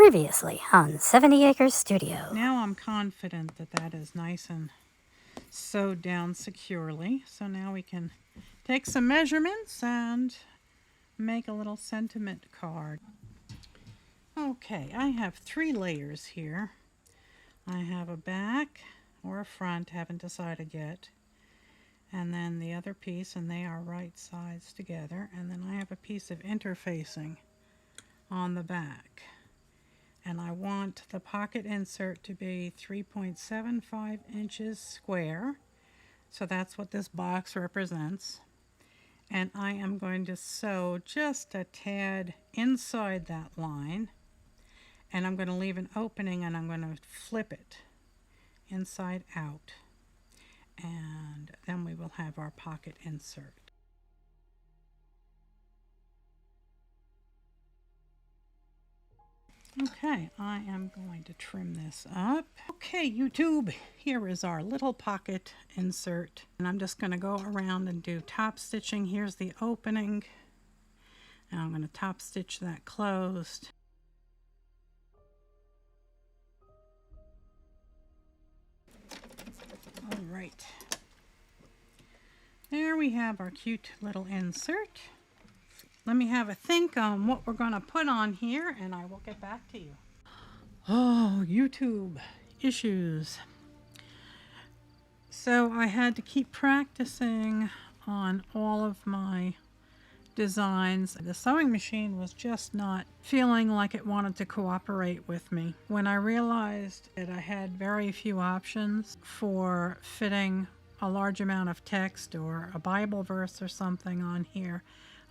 Previously on 70 Acres Studio. Now I'm confident that that is nice and sewed down securely. So now we can take some measurements and make a little sentiment card. Okay, I have 3 layers here. I have a back or a front, haven't decided yet. And then the other piece, and they are right sides together. And then I have a piece of interfacing on the back. And I want the pocket insert to be 3.75 inches square. So that's what this box represents. And I am going to sew just a tad inside that line. And I'm going to leave an opening and I'm going to flip it inside out. And then we will have our pocket insert. Okay, I am going to trim this up. Okay, YouTube, here is our little pocket insert. And I'm just going to go around and do top stitching. Here's the opening. Now I'm going to top stitch that closed. All right. There we have our cute little insert. Let me have a think on what we're going to put on here, and I will get back to you. Oh, YouTube issues. So I had to keep practicing on all of my designs. The sewing machine was just not feeling like it wanted to cooperate with me. When I realized that I had very few options for fitting a large amount of text or a Bible verse or something on here,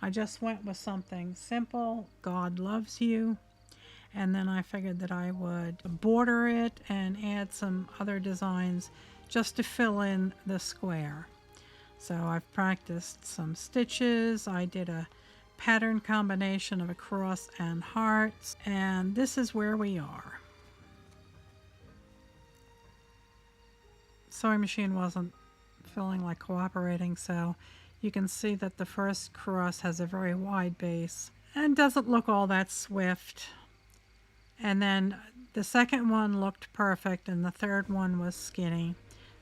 I just went with something simple. God loves you. And then I figured that I would border it and add some other designs just to fill in the square. So I've practiced some stitches. I did a pattern combination of a cross and hearts, and this is where we are. Sewing machine wasn't feeling like cooperating, so you can see that the first cross has a very wide base and doesn't look all that swift. And then the second one looked perfect and the third one was skinny.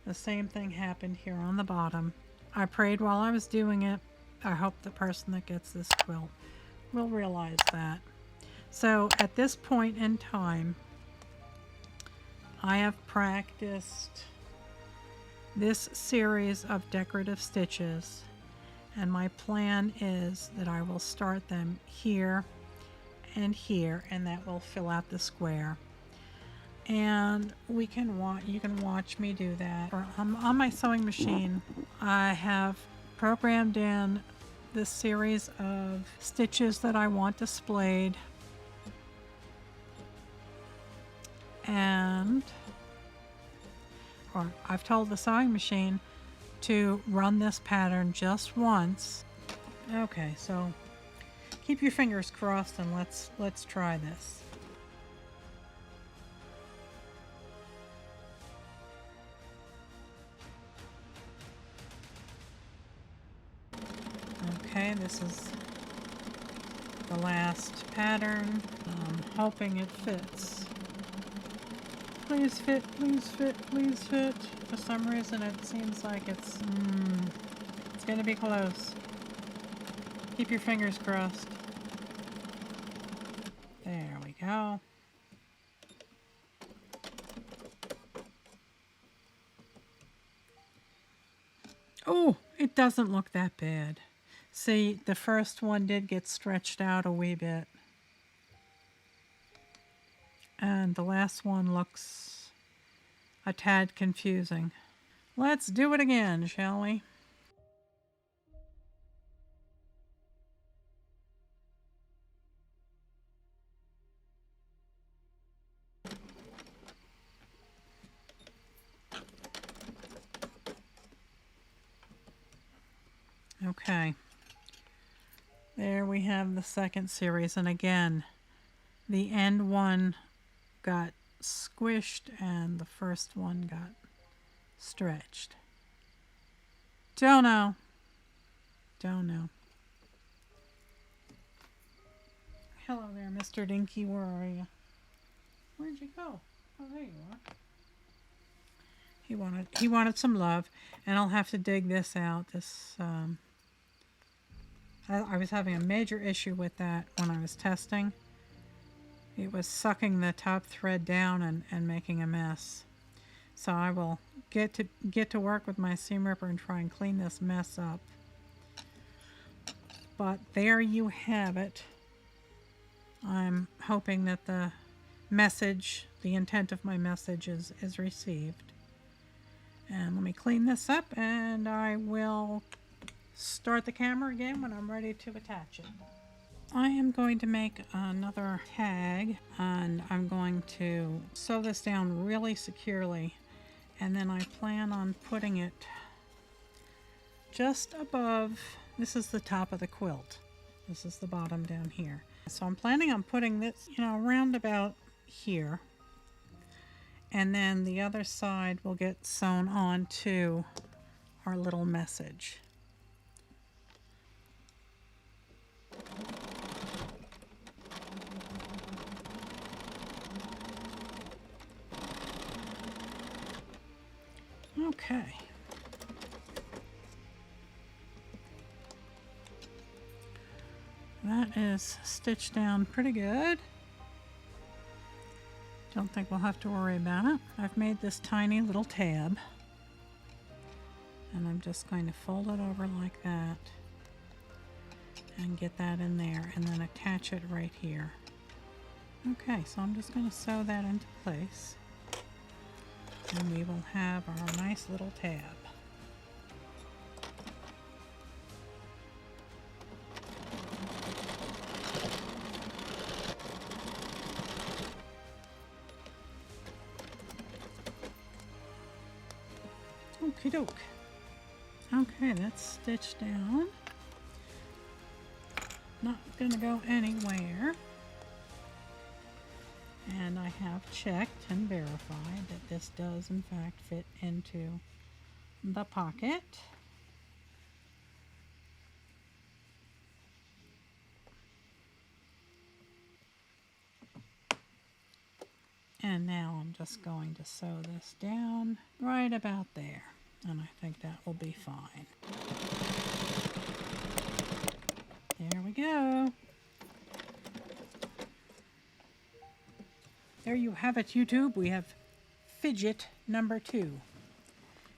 The same thing happened here on the bottom. I prayed while I was doing it. I hope the person that gets this quilt will realize that. So at this point in time, I have practiced this series of decorative stitches, and my plan is that I will start them here and here, and that will fill out the square. And you can watch me do that. On my sewing machine, I have programmed in this series of stitches that I want displayed. Or I've told the sewing machine to run this pattern just once. Okay, so keep your fingers crossed and let's try this. Okay, this is the last pattern. I'm hoping it fits. Please fit, please fit, please fit. For some reason it seems like it's gonna be close. Keep your fingers crossed. There we go. Oh, it doesn't look that bad. See, the first one did get stretched out a wee bit. And the last one looks a tad confusing. Let's do it again, shall we? Okay. There we have the second series, and again, the end one got squished and the first one got stretched. Don't know. Hello there, Mr. Dinky, where are you? Where'd you go? Oh, there you are. He wanted some love, and I'll have to dig this out. I was having a major issue with that when I was testing. It was sucking the top thread down and making a mess. So I will get to work with my seam ripper and try and clean this mess up. But there you have it. I'm hoping that the message, the intent of my message is received. And let me clean this up and I will start the camera again when I'm ready to attach it. I am going to make another tag and I'm going to sew this down really securely, and then I plan on putting it just above. This is the top of the quilt. This is the bottom down here. So I'm planning on putting this, around about here. And then the other side will get sewn on to our little message. Okay. That is stitched down pretty good. Don't think we'll have to worry about it. I've made this tiny little tab. And I'm just going to fold it over like that. And get that in there and then attach it right here. Okay, so I'm just going to sew that into place. And we will have our nice little tab. Okie doke. Okay, that's stitched down. Not gonna go anywhere. And I have checked and verified that this does in fact fit into the pocket. And now I'm just going to sew this down right about there. And I think that will be fine. There we go. There you have it, YouTube. We have fidget number 2.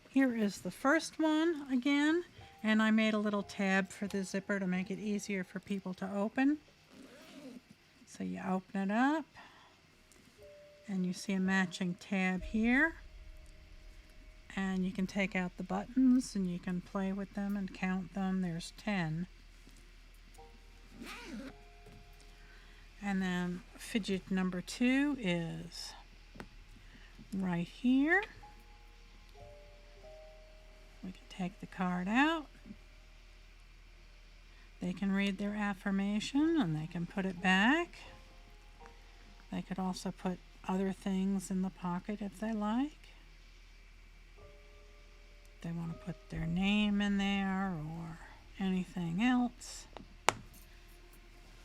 Here is the first one again, and I made a little tab for the zipper to make it easier for people to open. So you open it up, and you see a matching tab here. And you can take out the buttons, and you can play with them and count them. There's 10. And then fidget number 2 is right here. We can take the card out. They can read their affirmation and they can put it back. They could also put other things in the pocket if they like. If they want to put their name in there or anything else.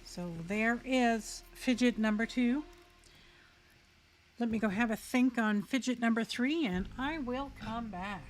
So there is fidget number 2. Let me go have a think on fidget number 3 and I will come back.